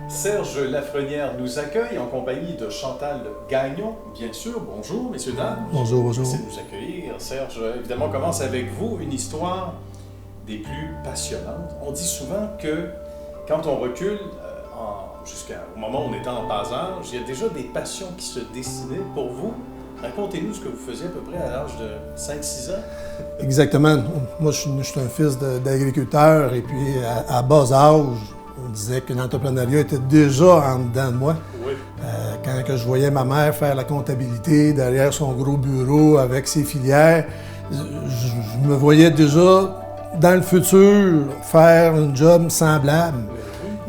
Serge Lafrenière nous accueille en compagnie de Chantal Gagnon, bien sûr. Bonjour, messieurs, dames. Bonjour, bonjour. Merci de nous accueillir. Serge, évidemment, commence avec vous une histoire des plus passionnantes. On dit souvent que quand on recule jusqu'au moment où on était en bas âge, il y a déjà des passions qui se dessinaient pour vous. Racontez-nous ce que vous faisiez à peu près à l'âge de 5-6 ans. Exactement. Moi, je suis un fils d'agriculteur et puis à bas âge, on disait que l'entrepreneuriat était déjà en dedans de moi. Oui. Quand que je voyais ma mère faire la comptabilité derrière son gros bureau avec ses filières, je me voyais déjà dans le futur faire un job semblable.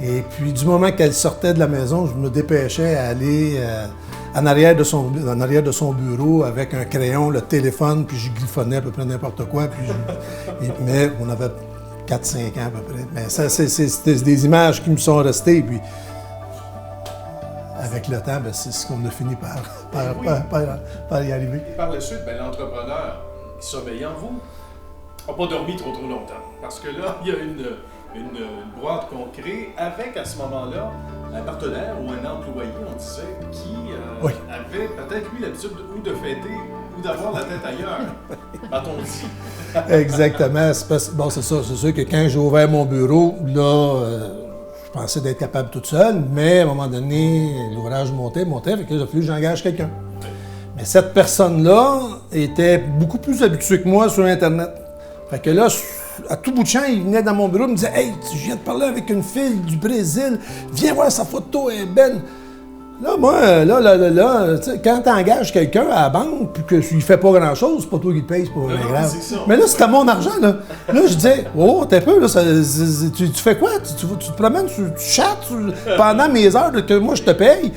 Et puis du moment qu'elle sortait de la maison, je me dépêchais à aller en arrière de son bureau avec un crayon, le téléphone, puis je griffonnais à peu près n'importe quoi. Mais on avait 4-5 ans à peu près. Mais ça, c'est des images qui me sont restées. Puis avec le temps, c'est ce qu'on a fini par y arriver. Et par la suite, l'entrepreneur qui sommeille en vous n'a pas dormi trop longtemps. Parce que là, il y a une boîte qu'on crée avec, à ce moment-là, un partenaire ou un employé, on disait, qui avait peut-être, lui, l'habitude ou de fêter ou d'avoir la tête ailleurs, m'a-t-on dit. Exactement. C'est ça. C'est sûr que quand j'ai ouvert mon bureau, là, je pensais d'être capable toute seule, mais à un moment donné, l'ouvrage montait, fait que là, il a fallu que j'engage quelqu'un. Mais cette personne-là était beaucoup plus habituée que moi sur Internet. Fait que là, à tout bout de champ, il venait dans mon bureau, il me disait « Hey, je viens de parler avec une fille du Brésil, viens voir sa photo, elle est belle. » Là, moi, quand tu engages quelqu'un à la banque puis qu'il ne fait pas grand-chose, c'est pas toi qui le payes, c'est pas bien grave. Mais là, c'était mon argent, là. Là, je disais « Oh, t'es peu, là, tu fais quoi? Tu te promènes, tu chattes pendant mes heures que moi, je te paye? »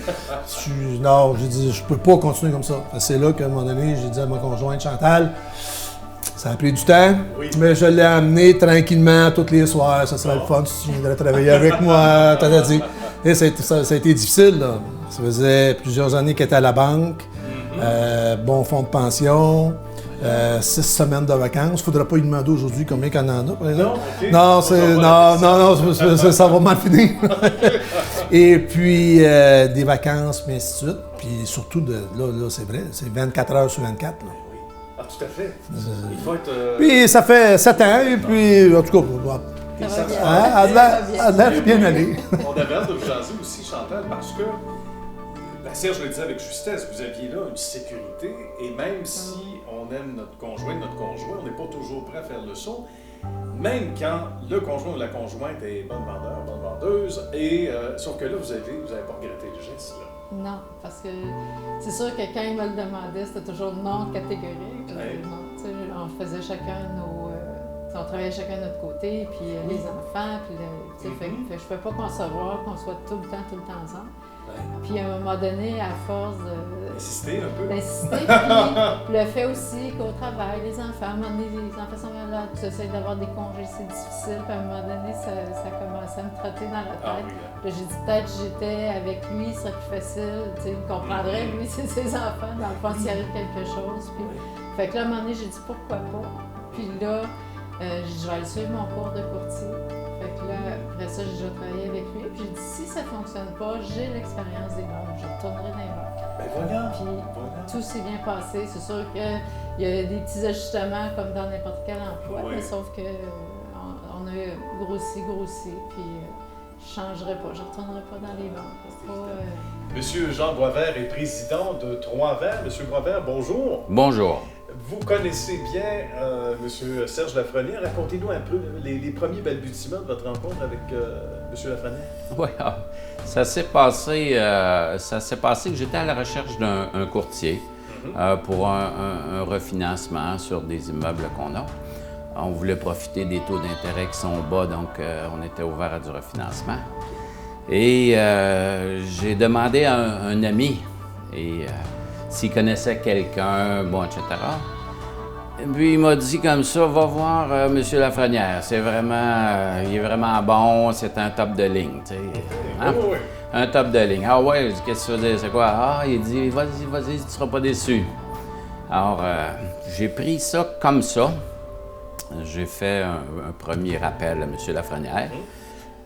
Non, j'ai dit « Je peux pas continuer comme ça. » C'est là qu'à un moment donné, j'ai dit à ma conjointe Chantal, ça a pris du temps, mais je l'ai amené tranquillement tous les soirs. Ça serait le fun si tu viendrais travailler avec moi. T'as dit. Et ça a été difficile, là. Ça faisait plusieurs années qu'elle était à la banque. Bon fonds de pension. 6 semaines de vacances. Faudrait pas lui demander aujourd'hui combien qu'on en a, par exemple. Non, ça va mal finir. Et puis, des vacances, puis ainsi de suite. Puis surtout, là c'est vrai, c'est 24 heures sur 24, là. Ah, tout à fait. Il faut être... Puis ça fait 7 ans, et puis, en tout cas, elle a l'air bien aller. On avait hâte de vous jaser aussi, Chantal, parce que, Serge le disait avec justesse, vous aviez là une sécurité, et même si on aime notre conjoint, on n'est pas toujours prêt à faire le saut, même quand le conjoint ou la conjointe est bonne vendeur, bonne vendeuse, et sauf que là, vous avez pas regretté le geste, là. Non, parce que c'est sûr que quand il me le demandait, c'était toujours non catégorique. On faisait chacun on travaillait chacun de notre côté, puis les enfants, puis fait je ne pouvais pas concevoir qu'on soit tout le temps ensemble. Puis à un moment donné, à force d'insister un peu. Puis le fait aussi qu'au travail, les enfants, à un moment donné, les enfants sont malades, tu essaies d'avoir des congés, c'est difficile, puis à un moment donné, ça commençait à me trotter dans la tête. Puis j'ai dit peut-être j'étais avec lui, ce serait plus facile, il me comprendrait, lui, c'est ses enfants, dans le fond, s'il arrive quelque chose. Puis, fait que là, à un moment donné, j'ai dit pourquoi pas. Puis là, je vais aller suivre mon cours de courtier. Fait que là, après ça, j'ai déjà travaillé avec lui. Puis j'ai dit, si ça ne fonctionne pas, j'ai l'expérience des banques. Je retournerai dans les banques. Puis tout s'est bien passé. C'est sûr qu'il y a des petits ajustements comme dans n'importe quel emploi, mais sauf qu'on a grossi. Puis je ne changerai pas. Je ne retournerai pas dans les banques. Monsieur Jean Boisvert est président de Trois-Vert. Monsieur Boisvert, bonjour. Bonjour. Vous connaissez bien Monsieur Serge Lafrenière. Racontez-nous un peu les premiers balbutiements de votre rencontre avec Monsieur Lafrenière. Oui, ça s'est passé que j'étais à la recherche d'un courtier pour un refinancement sur des immeubles qu'on a. On voulait profiter des taux d'intérêt qui sont bas, donc on était ouvert à du refinancement. Et j'ai demandé à un ami s'il connaissait quelqu'un, bon, etc. Et puis il m'a dit comme ça, va voir M. Lafrenière, il est vraiment bon, c'est un top de ligne, tu sais. Hein? Oui. Un top de ligne. Ah ouais, qu'est-ce que tu veux dire, c'est quoi? Ah, il dit, vas-y, tu seras pas déçu. Alors, j'ai pris ça comme ça. J'ai fait un premier appel à M. Lafrenière.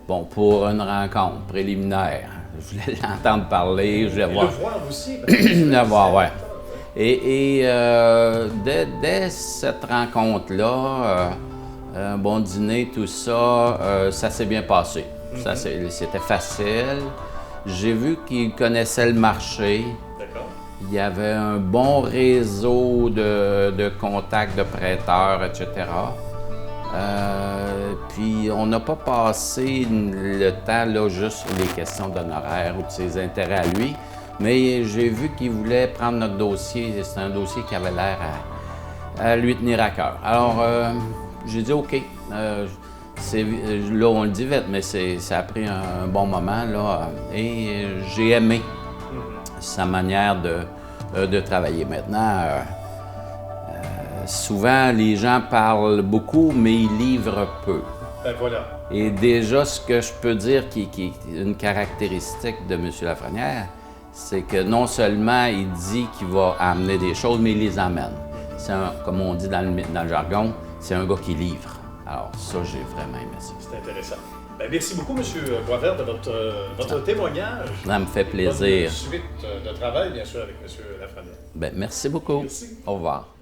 bon, pour une rencontre préliminaire. Je voulais l'entendre parler, je voulais voir. Le voir aussi. Le voir, ouais. Et dès cette rencontre-là, un bon dîner, tout ça, ça s'est bien passé. C'était facile. J'ai vu qu'il connaissait le marché. D'accord. Il y avait un bon réseau de contacts, de prêteurs, etc. Puis on n'a pas passé le temps là, juste sur les questions d'honoraires ou de ses intérêts à lui, mais j'ai vu qu'il voulait prendre notre dossier. C'est un dossier qui avait l'air à lui tenir à cœur. Alors, j'ai dit OK. Là, on le dit vite, mais ça a pris un bon moment, là, et j'ai aimé sa manière de travailler. Maintenant, souvent, les gens parlent beaucoup, mais ils livrent peu. Ben voilà. Et déjà, ce que je peux dire qui est une caractéristique de M. Lafrenière, c'est que non seulement il dit qu'il va amener des choses, mais il les amène. Comme on dit dans le jargon, c'est un gars qui livre. Alors ça, j'ai vraiment aimé ça. C'est intéressant. Ben, merci beaucoup, M. Boisvert, de votre témoignage. Ça me fait plaisir. Bonne suite de travail, bien sûr, avec M. Lafrenière. Ben, merci beaucoup. Merci. Au revoir.